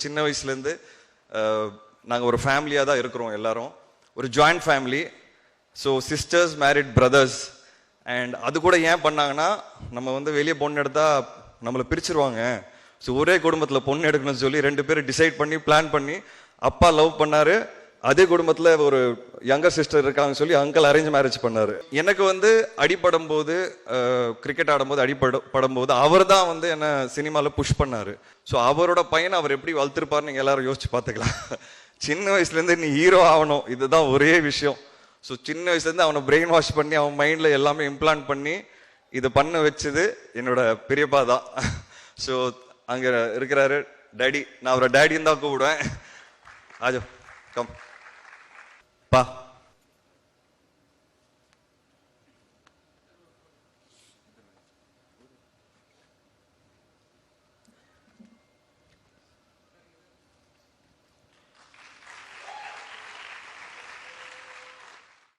சின்ன வயசுலேருந்து நாங்கள் ஒரு ஃபேமிலியாக தான் இருக்கிறோம் எல்லாரும். ஒரு joint family. So sisters married brothers. And அது கூட ஏன் பண்ணாங்கன்னா, நம்ம வந்து வெளியே பொண்ணு எடுத்தா நம்மளை பிரிச்சிருவாங்க. ஸோ ஒரே குடும்பத்தில் பொண்ணு எடுக்கணும்னு சொல்லி 2 பேரும் டிசைட் பண்ணி பிளான் பண்ணி, அப்பா லவ் பண்ணாரு, அதே குடும்பத்தில் ஒரு யங்கர் சிஸ்டர் இருக்காங்கன்னு சொல்லி அங்கிள் அரேஞ்ச் மேரேஜ் பண்ணாரு. எனக்கு வந்து அடிப்படும் போது, கிரிக்கெட் ஆடும்போது அடிப்படும் போது அவர் தான் வந்து என்ன சினிமாவில் புஷ் பண்ணாரு. ஸோ அவரோட பையனை அவர் எப்படி வளர்த்துருப்பாரு நீங்கள் எல்லாரும் யோசிச்சு பார்த்துக்கலாம். சின்ன வயசுலேருந்து நீ ஹீரோ ஆகணும், இதுதான் ஒரே விஷயம். ஸோ சின்ன வயசுலேருந்து அவனை பிரெயின் வாஷ் பண்ணி அவன் மைண்டில் எல்லாமே இம்ப்ளான்ட் பண்ணி இதை பண்ண வச்சது என்னோட பெரியப்பா தான். ஸோ அங்கே இருக்கிறாரு டேடி, நான் அவரை டேடின்னு தான் கூப்பிடுவேன். ஆஜோ கம் பா.